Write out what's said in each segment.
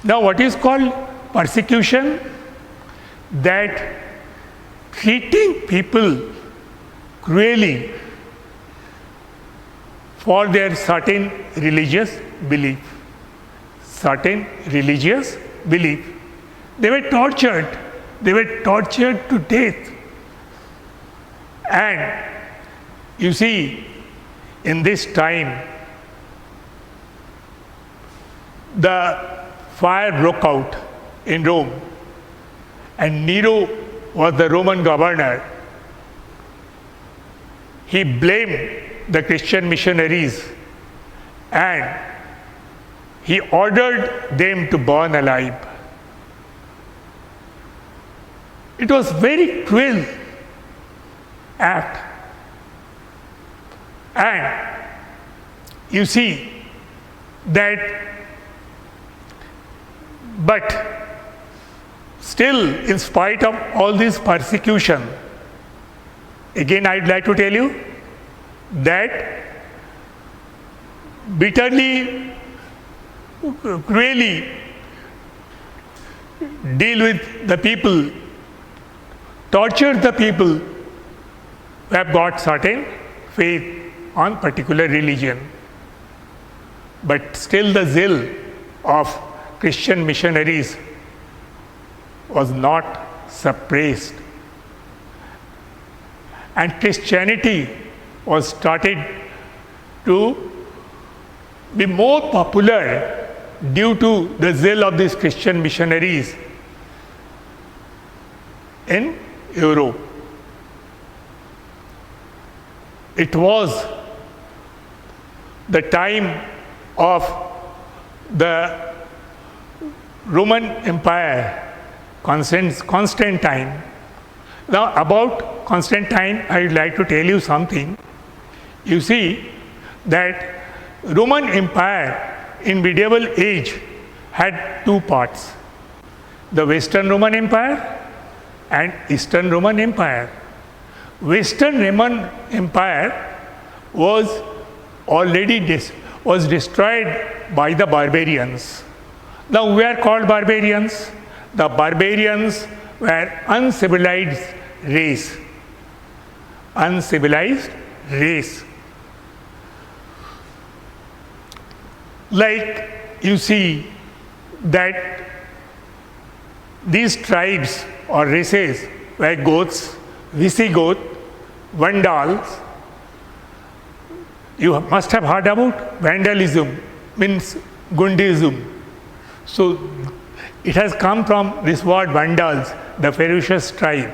Now, what is called persecution? That treating people cruelly for their certain religious belief. Certain religious belief. They were tortured. They were tortured to death. And you see, in this time, the fire broke out in Rome, and Nero was the Roman governor. He blamed the Christian missionaries and he ordered them to burn alive. It was very cruel act. And you see that, but still, in spite of all this persecution, again I'd like to tell you that bitterly, cruelly deal with the people, torture the people who have got certain faith on particular religion. But still the zeal of Christian missionaries was not suppressed, and Christianity was started to be more popular due to the zeal of these Christian missionaries in Europe. It was the time of the Roman Empire, Constantine. Now, about Constantine, I would like to tell you something. You see that Roman Empire in medieval age had two parts: the Western Roman Empire and Eastern Roman Empire. Western Roman Empire was already destroyed by the barbarians. Now, we are called barbarians. The barbarians were uncivilized race. Uncivilized race. Like you see that these tribes or races were Goths, Visigoth, Vandals. You must have heard about vandalism, means Gundism. So it has come from this word Vandals, the ferocious tribe.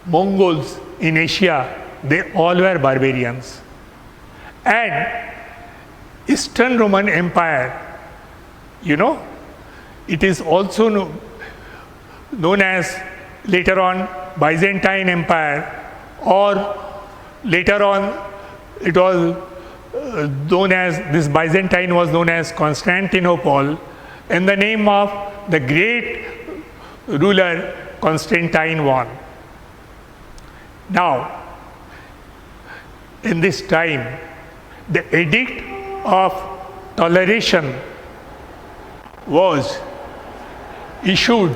Mongols in Asia, they all were barbarians. And Eastern Roman Empire, you know, it is also known as later on Byzantine Empire, or later on it was known as, this Byzantine was known as Constantinople, in the name of the great ruler Constantine I. Now, in this time, the Edict of Toleration was issued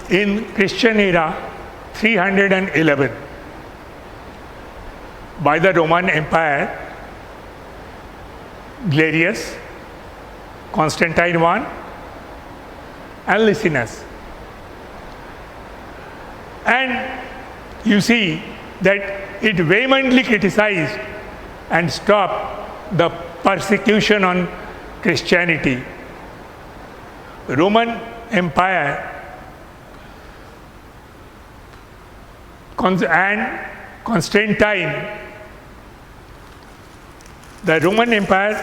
in Christian era 311 by the Roman Empire, Galerius, Constantine I, and Licinius. And you see that it vehemently criticized and stopped the persecution on Christianity. Roman Empire and Constantine, the Roman Empire,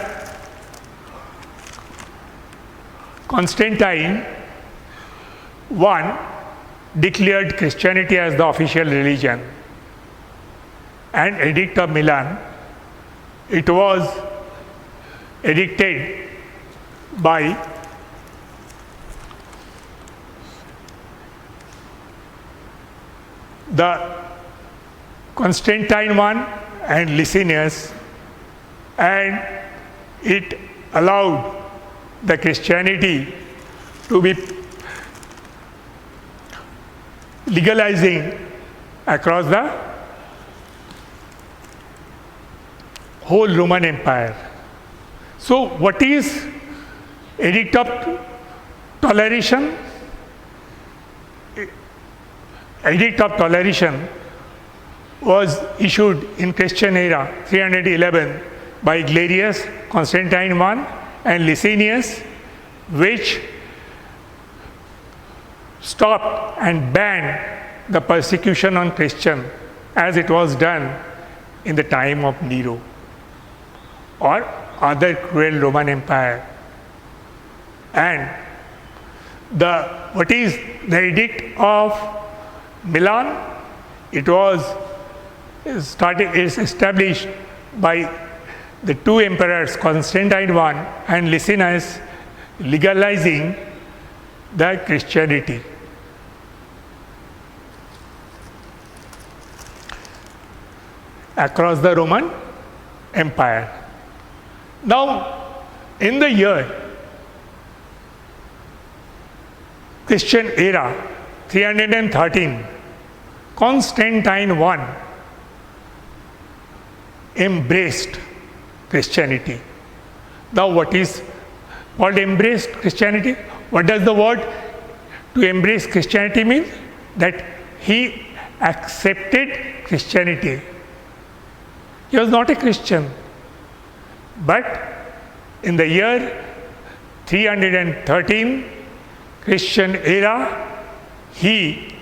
Constantine I declared Christianity as the official religion, and Edict of Milan, it was edicted by the Constantine I and Licinius, and it allowed the Christianity to be legalizing across the whole Roman Empire. So what is Edict of Toleration? Edict of Toleration was issued in Christian era 311 by Galerius, Constantine I and Licinius, which stopped and banned the persecution on Christian as it was done in the time of Nero or other cruel Roman Empire. And what is the Edict of Milan? It was established by the two emperors, Constantine I and Licinius, legalizing the Christianity. Across the Roman Empire. Now, in the year Christian era 313, Constantine I embraced Christianity. Now, what is called embraced Christianity? What does the word to embrace Christianity mean? That he accepted Christianity. He was not a Christian, but in the year 313 Christian era, he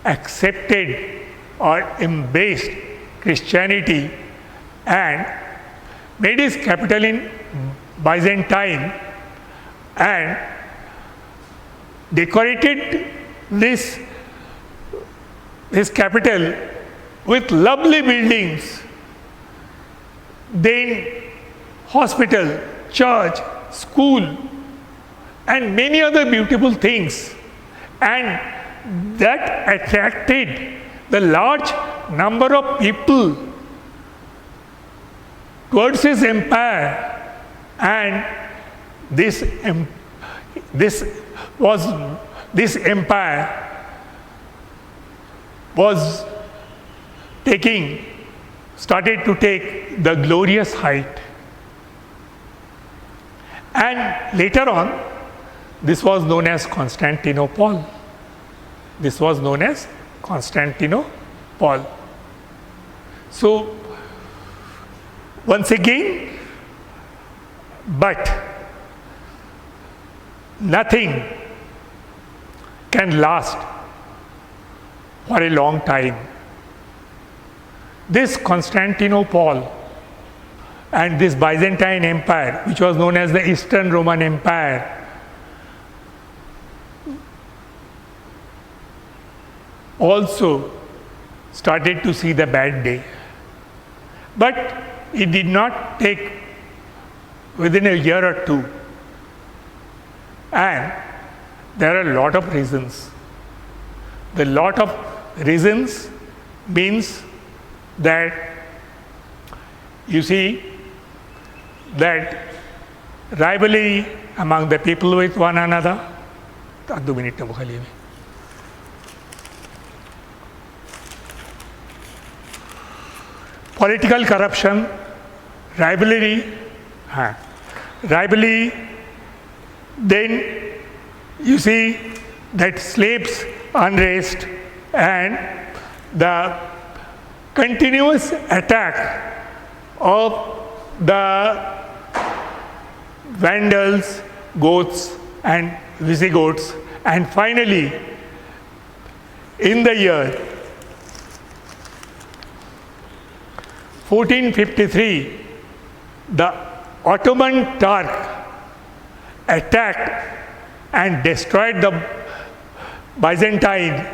accepted or embraced Christianity and made his capital in Byzantine and decorated his capital with lovely buildings, then hospital, church, school, and many other beautiful things, and that attracted the large number of people towards his empire. And this empire was started to take the glorious height. And later on, this was known as Constantinople. This was known as Constantinople. So, once again, but nothing can last for a long time. This Constantinople and this Byzantine Empire, which was known as the Eastern Roman Empire, also started to see the bad day. But it did not take within a year or two. And there are a lot of reasons. The lot of reasons means that you see that rivalry among the people with one another. 2 minutes political corruption, rivalry, then you see that slaves unrest and the continuous attack of the Vandals, Goths and Visigoths, and finally in the year 1453, the Ottoman Turk attacked and destroyed the Byzantine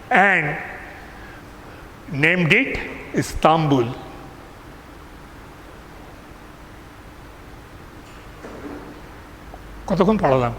and named it Istanbul. কতক্ষণ পড়ালাম?